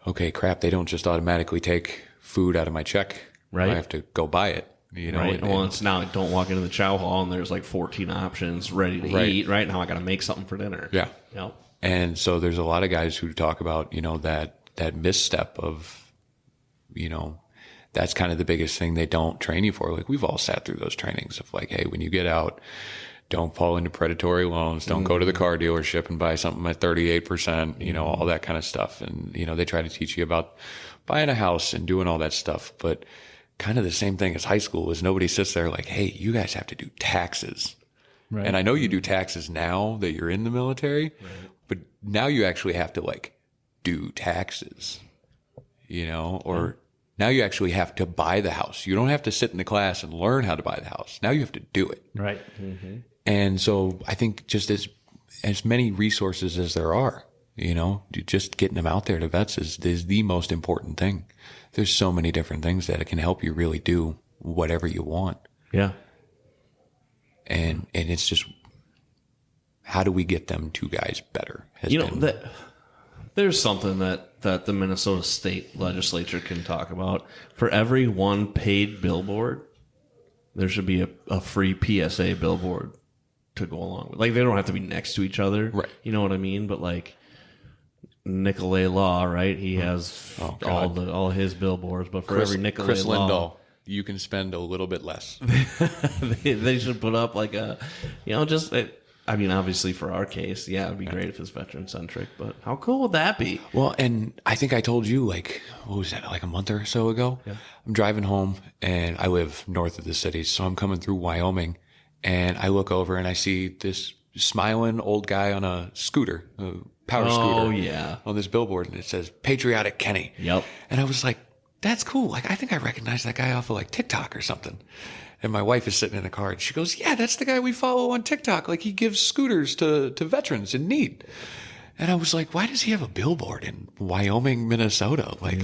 okay, crap, they don't just automatically take food out of my check. Right. I have to go buy it. Right. Well, it's now don't walk into the chow hall and there's like 14 options ready to eat. Right now, I got to make something for dinner. Yeah. Yep. And so there's a lot of guys who talk about, that misstep of, that's kind of the biggest thing they don't train you for. Like we've all sat through those trainings of like, hey, when you get out, don't fall into predatory loans. Don't go to the car dealership and buy something at 38%, all that kind of stuff. And, they try to teach you about buying a house and doing all that stuff. But kind of the same thing as high school is nobody sits there like, hey, you guys have to do taxes. Right. And I know you do taxes now that you're in the military, but now you actually have to like do taxes, or now you actually have to buy the house. You don't have to sit in the class and learn how to buy the house. Now you have to do it. Right. Mm-hmm. And so I think just as many resources as there are, just getting them out there to vets is the most important thing. There's so many different things that can help you really do whatever you want. Yeah. And it's just, how do we get them two guys better? There's something that the Minnesota State Legislature can talk about. For every one paid billboard, there should be a free PSA billboard to go along with. Like, they don't have to be next to each other. Right. You know what I mean? But like Nicolay Law, right? He has all his billboards, but for every Nicolay Chris Law, Lindahl, you can spend a little bit less. they should put up like obviously for our case, it'd be great if it's veteran centric, but how cool would that be? Well, and I think I told you, like, what was that, like a month or so ago? Yeah. I'm driving home and I live north of the city. So I'm coming through Wyoming and I look over and I see this smiling old guy on a scooter, a power scooter. Oh, yeah. On this billboard, and it says Patriotic Kenny. Yep. And I was like, that's cool. Like, I think I recognize that guy off of like TikTok or something. And my wife is sitting in the car and she goes, yeah, that's the guy we follow on TikTok. Like, he gives scooters to veterans in need. And I was like, why does he have a billboard in Wyoming, Minnesota? Like,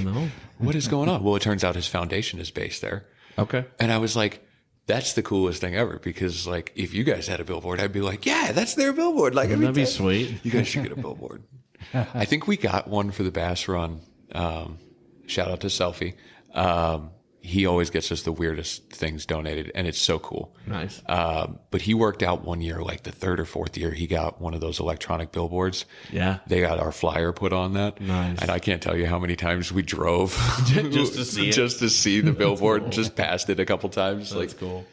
what is going on? Well, it turns out his foundation is based there. Okay. And I was like, that's the coolest thing ever, because like, if you guys had a billboard, I'd be like, yeah, that's their billboard. Like, that'd be sweet. You guys should get a billboard. I think we got one for the Bass Run. Shout out to Selfie. He always gets us the weirdest things donated, and it's so cool. Nice. But he worked out one year, like the third or fourth year, he got one of those electronic billboards. Yeah. They got our flyer put on that. Nice. And I can't tell you how many times we drove just to see it. Just to see the billboard, just passed it a couple times. That's cool.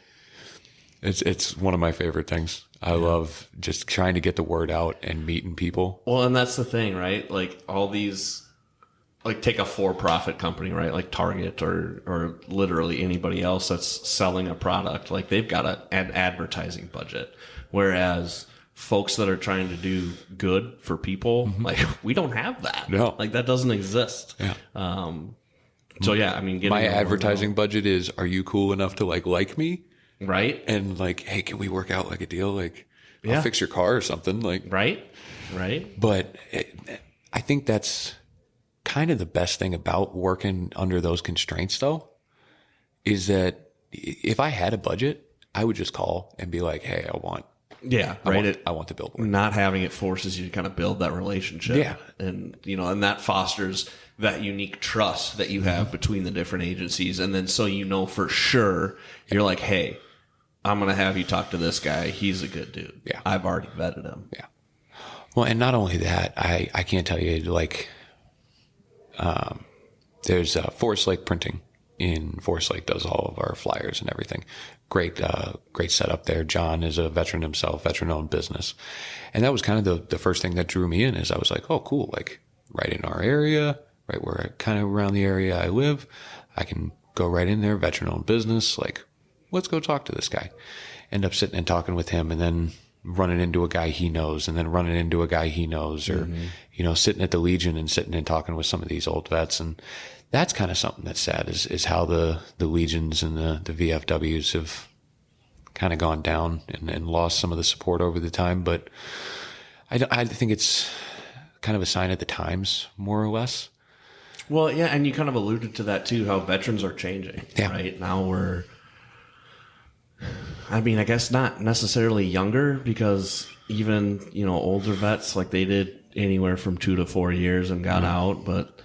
It's one of my favorite things. I love just trying to get the word out and meeting people. Well, and that's the thing, right? Like, all these, like, take a for-profit company, right? Like Target or literally anybody else that's selling a product. Like, they've got an advertising budget. Whereas folks that are trying to do good for people, like we don't have that. No. Like that doesn't exist. Yeah. So yeah, I mean, getting My the word advertising budget is, are you cool enough to like me? out, right? And like, hey, can we work out like a deal? Like, Yeah. I'll fix your car or something. Like, Right. but I think that's kind of the best thing about working under those constraints, though, is that if I had a budget, I would just call and be like, hey, I want the billboard. Not having it forces you to kind of build that relationship. Yeah. And, and that fosters that unique trust that you have between the different agencies. And then so for sure, you're like, hey, I'm going to have you talk to this guy. He's a good dude. Yeah. I've already vetted him. Yeah. Well, and not only that, I can't tell you, like, there's Forest Lake Printing in Forest Lake, does all of our flyers and everything. Great setup there. John is a veteran himself, veteran-owned business. And that was kind of the first thing that drew me in, is I was like, oh, cool, like right in our area, right where kind of around the area I live, I can go right in there, veteran-owned business, like, let's go talk to this guy. End up sitting and talking with him, and then running into a guy he knows, and then running into a guy he knows, or, sitting at the Legion and sitting and talking with some of these old vets. And that's kind of something that's sad, is how the Legions and the VFWs have kind of gone down and lost some of the support over the time. But I think it's kind of a sign of the times, more or less. Well, yeah. And you kind of alluded to that too, how veterans are changing. Yeah. Right now I guess not necessarily younger, because even, older vets, like they did anywhere from 2 to 4 years and got out. But,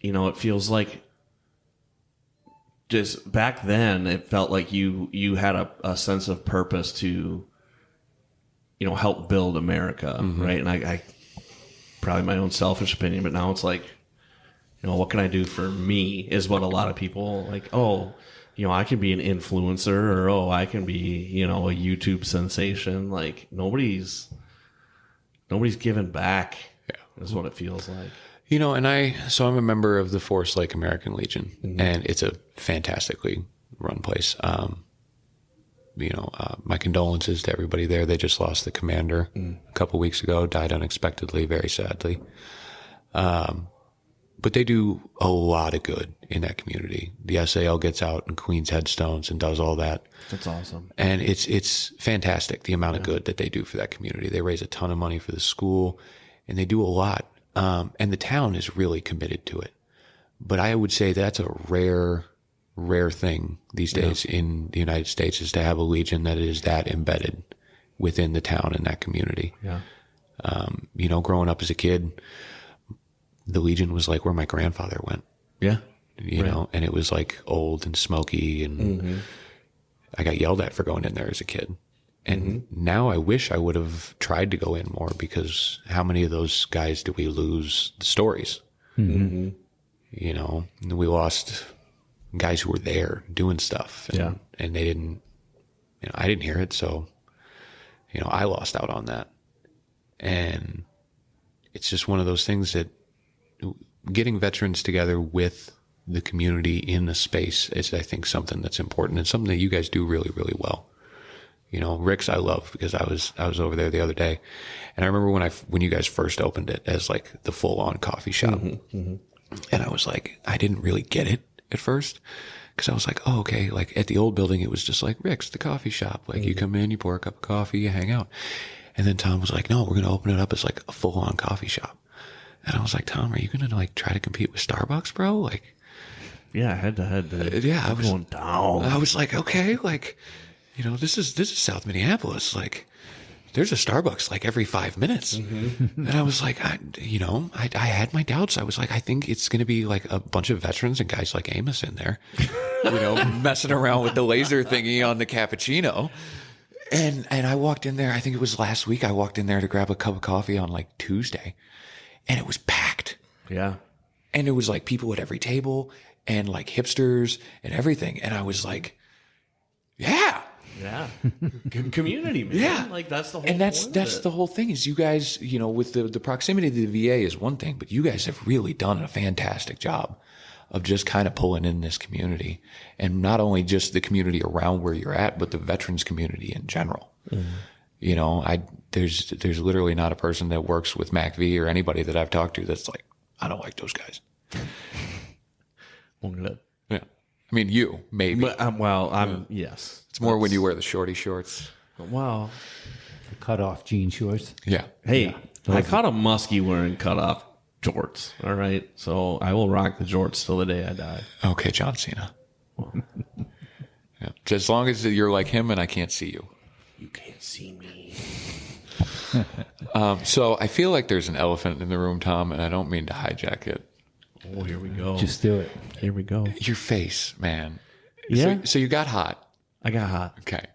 it feels like just back then, it felt like you had a sense of purpose to, help build America. Right. And I probably my own selfish opinion, but now it's like, what can I do for me is what a lot of people like, I can be an influencer, or, I can be, a YouTube sensation. Like nobody's giving back is what it feels like. And I'm a member of the Forest Lake American Legion, and it's a fantastically run place. My condolences to everybody there. They just lost the commander a couple weeks ago, died unexpectedly, very sadly. But they do a lot of good in that community. The SAL gets out and cleans headstones and does all that. That's awesome. And it's fantastic, the amount of good that they do for that community. They raise a ton of money for the school, and they do a lot. And the town is really committed to it. But I would say that's a rare thing these days in the United States, is to have a Legion that is that embedded within the town and that community. Yeah. Growing up as a kid, the Legion was like where my grandfather went. Yeah. And it was like old and smoky, and I got yelled at for going in there as a kid. And now I wish I would have tried to go in more, because how many of those guys did we lose the stories? And we lost guys who were there doing stuff, and they didn't, I didn't hear it. So, I lost out on that. And it's just one of those things that getting veterans together with the community in a space is, I think, something that's important, and something that you guys do really, really well. Rick's I love, because I was over there the other day, and I remember when you guys first opened it as like the full on coffee shop, and I was like, I didn't really get it at first, because I was like, oh, okay, like at the old building it was just like Rick's the coffee shop, like you come in, you pour a cup of coffee, you hang out. And then Tom was like, no, we're gonna open it up as like a full on coffee shop. And I was like, Tom, are you gonna like try to compete with Starbucks, bro? Like, yeah, head to head. I was going down. I was like, okay, like, this is South Minneapolis. Like, there's a Starbucks like every 5 minutes. And I was like, I had my doubts. I was like, I think it's going to be like a bunch of veterans and guys like Amos in there, messing around with the laser thingy on the cappuccino. And I walked in there, I think it was last week, I walked in there to grab a cup of coffee on like Tuesday, and it was packed. Yeah. And there was like people at every table, and like hipsters and everything. And I was like, yeah. Yeah. Community, man. Yeah. Like that's the whole And that's point of it. the whole thing, is you guys, with the proximity to the VA is one thing, but you guys have really done a fantastic job of just kind of pulling in this community, and not only just the community around where you're at, but the veterans community in general. You know, there's literally not a person that works with MacV or anybody that I've talked to that's like, I don't like those guys. Well, good. Yeah. I mean, you, maybe. But, I'm yes. It's more when you wear the shorty shorts. Wow. The cut-off jean shorts. Yeah. Hey, I caught a muskie wearing cut-off jorts, all right? So I will rock the jorts till the day I die. Okay, John Cena. Yeah. Just as long as you're like him and I can't see you. You can't see me. So I feel like there's an elephant in the room, Tom, and I don't mean to hijack it. Oh, here we go. Just do it. Here we go. Your face, man. Yeah. So you got hot. I got hot. Okay.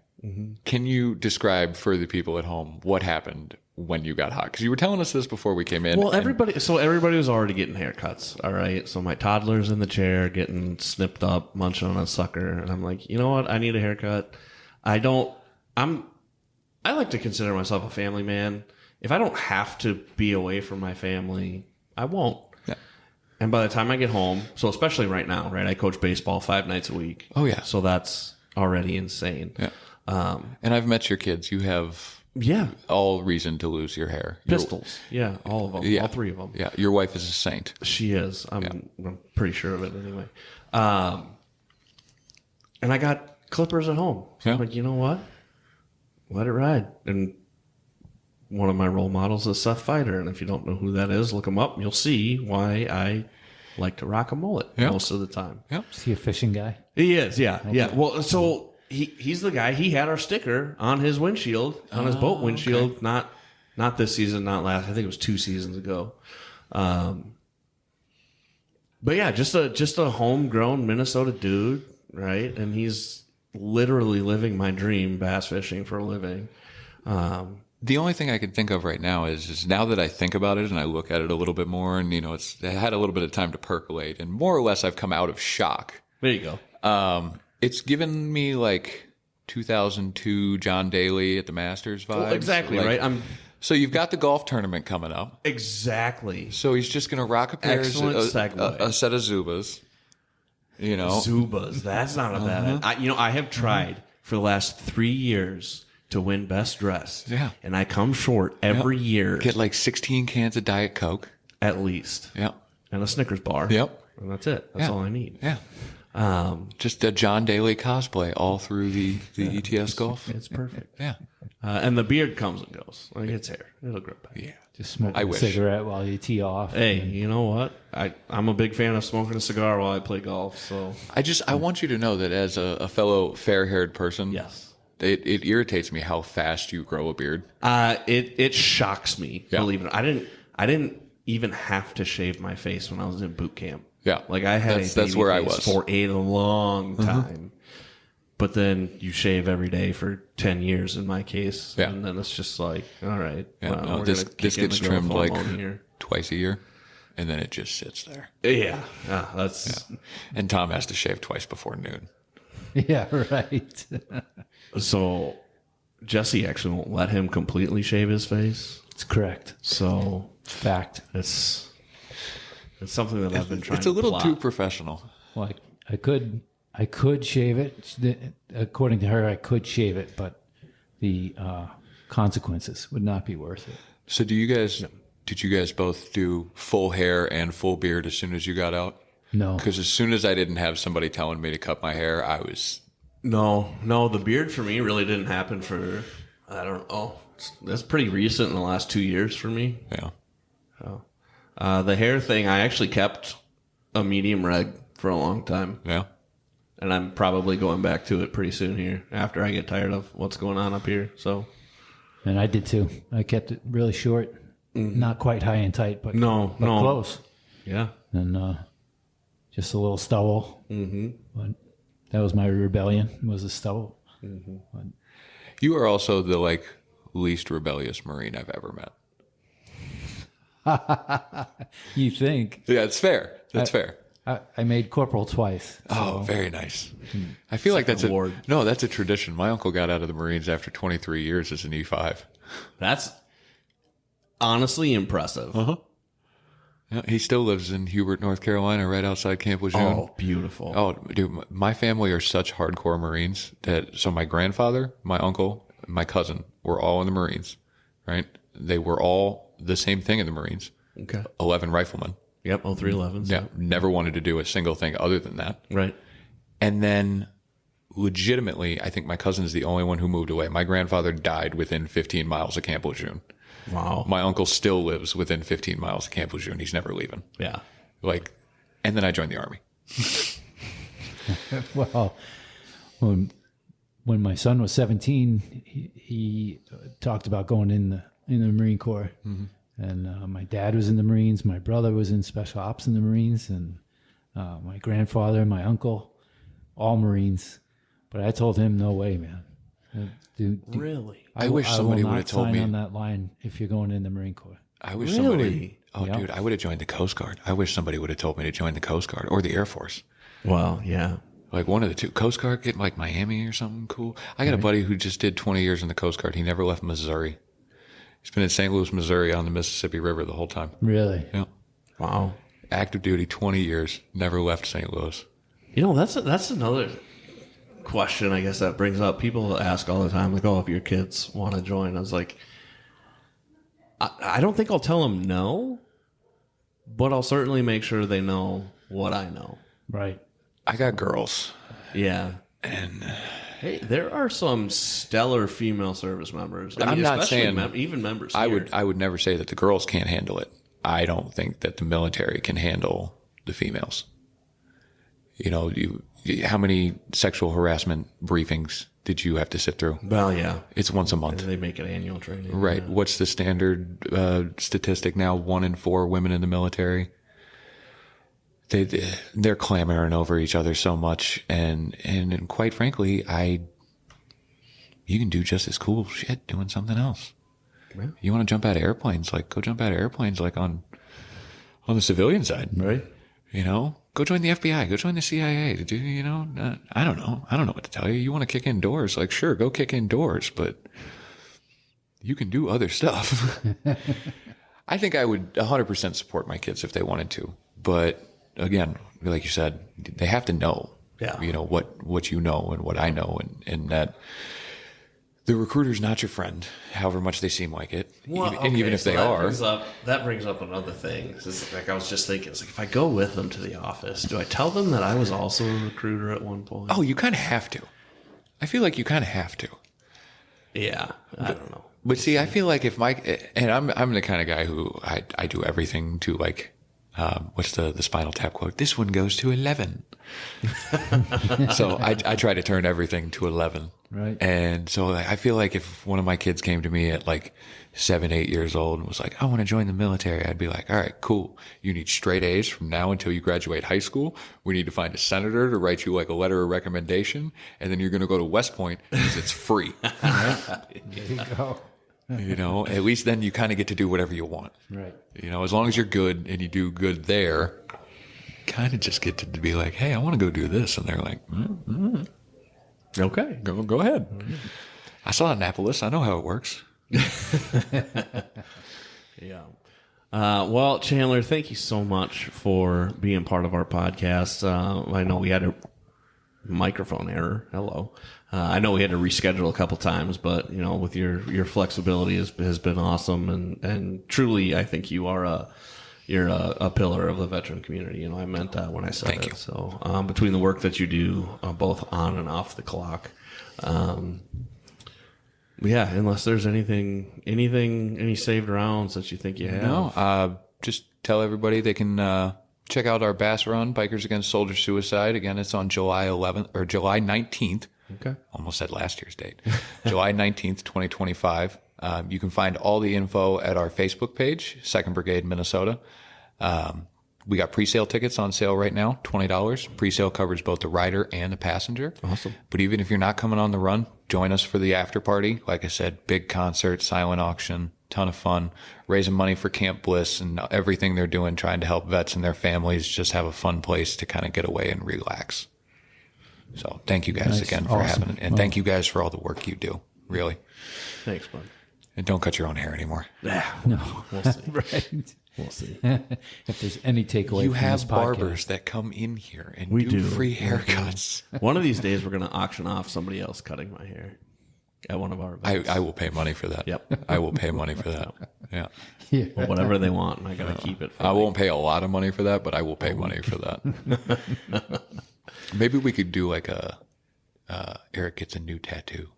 Can you describe for the people at home what happened when you got hot? Because you were telling us this before we came in. Well, everybody was already getting haircuts, all right? So my toddler's in the chair getting snipped up, munching on a sucker, and I'm like, you know what? I need a haircut. I like to consider myself a family man. If I don't have to be away from my family, I won't. Yeah. And by the time I get home, so especially right now, right? I coach baseball 5 nights a week. Oh, yeah. So that's already insane. Yeah. And I've met your kids. You have all reason to lose your hair. Pistols. Yeah, all of them. Yeah. All 3 of them. Yeah. Your wife is a saint. She is. I'm pretty sure of it anyway. And I got clippers at home. So I'm like, you know what? Let it ride. And one of my role models is Seth Feider. And if you don't know who that is, look him up. You'll see why I like to rock a mullet most of the time. Yeah. Is he a fishing guy? He is, yeah. Okay. Yeah. Well, so he's the guy. He had our sticker on his windshield, on his boat windshield. Okay. Not this season, not last. I think it was 2 seasons ago. But yeah, just a homegrown Minnesota dude, right? And he's literally living my dream, bass fishing for a living. The only thing I can think of right now is now that I think about it and I look at it a little bit more, and I had a little bit of time to percolate, and more or less I've come out of shock. There you go. It's given me like 2002 John Daly at the Masters vibes. Well, exactly, like, right? So you've got the golf tournament coming up. Exactly. So he's just going to rock a pair, Excellent segue. A set of Zubas. Zubas. That's not a bad. I have tried for the last 3 years to win best dressed. Yeah. And I come short every year. Get like 16 cans of Diet Coke. At least. Yep. And a Snickers bar. Yep. And that's it. That's all I need. Yeah. Just a John Daly cosplay all through the ETS golf. It's perfect. Yeah. And the beard comes and goes. Like it's hair. It'll grow back. Yeah. Just smoke I a wish. cigarette while you tee off. Hey, you know what? I'm a big fan of smoking a cigar while I play golf. So I want you to know that as a fellow fair-haired person, yes, it irritates me how fast you grow a beard. It shocks me. Yeah. Believe it. I didn't even have to shave my face when I was in boot camp. Yeah. Like I had that's where I was for a long time. But then you shave every day for 10 years in my case. Yeah. And then it's just like, all right. Yeah, well, no, we're this gonna kick in gets the growth trimmed like hormone here. twice a year, and then it just sits there. Yeah. That's And Tom has to shave twice before noon. Yeah, right. so Jesse actually won't let him completely shave his face. It's correct. So Fact. it's something that I've been trying It's a little to too professional. Well, I could shave it. According to her, I could shave it, but the consequences would not be worth it. So did you guys both do full hair and full beard as soon as you got out? No. Because as soon as I didn't have somebody telling me to cut my hair, I was... No, the beard for me really didn't happen for, I don't know. That's pretty recent in the last 2 years for me. Yeah. The hair thing, I actually kept a medium reg for a long time. Yeah. And I'm probably going back to it pretty soon here after I get tired of what's going on up here. So, And I did too. I kept it really short. Not quite high and tight, but No. close. Yeah. And just a little stubble. Mm-hmm. But that was my rebellion, was a stubble. Mm-hmm. You are also the least rebellious Marine I've ever met. You think? Yeah, it's fair. That's fair. I made corporal twice. Oh, very nice. I feel like that's award. that's a tradition. My uncle got out of the Marines after 23 years as an E5. That's honestly impressive. Uh-huh. Yeah, he still lives in Hubert, North Carolina, right outside Camp Lejeune. Oh, beautiful. Oh, dude, my family are such hardcore Marines so my grandfather, my uncle, and my cousin were all in the Marines, right? They were all the same thing in the Marines. Okay. 11 riflemen. Yep. 0311s. Yeah. Never wanted to do a single thing other than that. Right. And then legitimately, I think my cousin is the only one who moved away. My grandfather died within 15 miles of Camp Lejeune. Wow. My uncle still lives within 15 miles of Camp Lejeune. He's never leaving. Yeah. Like, and then I joined the Army. Well, when my son was 17, he talked about going in the Marine Corps. And my dad was in the Marines. My brother was in Special Ops in the Marines. And my grandfather and my uncle, all Marines. But I told him, no way, man. Really? I wish somebody would have told me on that line if you're going in the Marine Corps. I wish Really? somebody. Oh, Yeah. dude, I would have joined the Coast Guard. I wish somebody would have told me to join the Coast Guard or the Air Force. Well, yeah. Like one of the two. Coast Guard, get like Miami or something cool. I got a buddy who just did 20 years in the Coast Guard. He never left Missouri. He's been in St. Louis, Missouri on the Mississippi River the whole time. Really? Yeah. Wow. Active duty, 20 years, never left St. Louis. You know, that's another question, I guess, that brings up. People ask all the time, like, oh, if your kids want to join. I was like, I don't think I'll tell them no, but I'll certainly make sure they know what I know. Right. I got girls. Yeah. And Hey, there are some stellar female service members. I mean, I'm not especially saying even members. I here. would never say that the girls can't handle it. I don't think that the military can handle the females. You know, how many sexual harassment briefings did you have to sit through? Well, yeah, It's once a month. they make it annual training. Right. Yeah. What's the standard statistic now? 1 in 4 women in the military. They're clamoring over each other so much, and quite frankly, you can do just as cool shit doing something else. Yeah. You want to jump out of airplanes? Like, go jump out of airplanes, like on the civilian side. Right. You know, go join the FBI, go join the CIA. You know, I don't know what to tell you. You want to kick in doors? Like, sure, go kick in doors, but you can do other stuff. I think I would 100% support my kids if they wanted to, but again, like you said, they have to know. Yeah. You know what you know and what I know, and that the recruiter's not your friend, however much they seem like it. Well, Even if so they that are. that brings up another thing. It's like I was just thinking, it's like if I go with them to the office, do I tell them that I was also a recruiter at one point? Oh, you kind of have to. I feel like you kind of have to. Yeah, I don't know. But see, I feel like if and I'm the kind of guy who I do everything to like, what's the Spinal Tap quote? This one goes to 11. So I try to turn everything to 11. Right. And so I feel like if one of my kids came to me at like 7, 8 years old and was like, I want to join the military, I'd be like, all right, cool. You need straight A's from now until you graduate high school. We need to find a senator to write you like a letter of recommendation. And then you're going to go to West Point because it's free. There you go. You know, at least then you kind of get to do whatever you want. Right. You know, as long as you're good and you do good there, kind of just get to be like, hey, I want to go do this. And they're like, Okay. go ahead. I saw Annapolis. I know how it works. Yeah. Well, Chandler, thank you so much for being part of our podcast. I know we had a microphone error. Hello. I know we had to reschedule a couple times, but you know, with your flexibility has been awesome, and truly, I think you're a pillar of the veteran community. You know, I meant that when I said Thank it. you. So, between the work that you do, both on and off the clock, yeah. Unless there's any saved rounds that you think you have. No, just tell everybody they can check out our Bass Run, Bikers Against Soldier Suicide. Again, it's on July 11th or July 19th. Okay. Almost said last year's date. July 19th, 2025. You can find all the info at our Facebook page, 2nd Brigade, Minnesota. We got pre-sale tickets on sale right now, $20. Pre-sale covers both the rider and the passenger. Awesome. But even if you're not coming on the run, join us for the after party. Like I said, big concert, silent auction, ton of fun, raising money for Camp Bliss and everything they're doing, trying to help vets and their families just have a fun place to kind of get away and relax. So thank you guys again for having it. And thank you guys for all the work you do, really. Thanks, bud. And don't cut your own hair anymore. Yeah. No. We'll see. Right. We'll see. If there's any takeaway You from have this podcast. barbers that come in here and We do do. free haircuts. One of these days, we're going to auction off somebody else cutting my hair at one of our events. I will pay money for that. Yep. I will pay money for that. Yeah. Yeah. Well, whatever they want, and I got to keep it. For I won't pay a lot of money for that, but I will pay money for that. Maybe we could do like a Eric gets a new tattoo.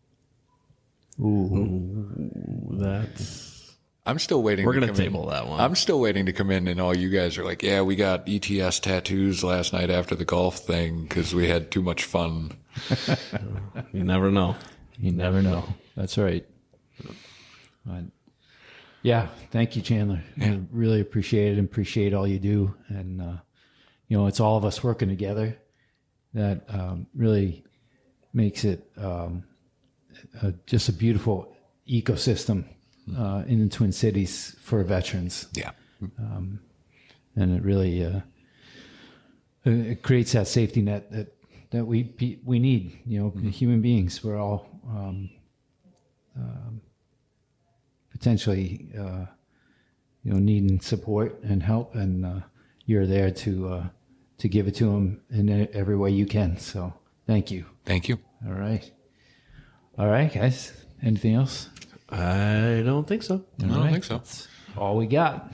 That's. I'm still waiting. We're to going to come in. table that one. I'm still waiting to come in, and all you guys are like, "Yeah, we got ETS tattoos last night after the golf thing because we had too much fun." You never know. You never know. That's right. But, yeah, thank you, Chandler. I really appreciate it and appreciate all you do. And, it's all of us working together that really makes it just a beautiful ecosystem in the Twin Cities for veterans. Yeah. And it really it creates that safety net that we need. Human beings. We're all potentially needing support and help, and you're there to give it to them in every way you can. So thank you. Thank you. All right, guys. Anything else? I don't think so. I don't think so. That's all we got.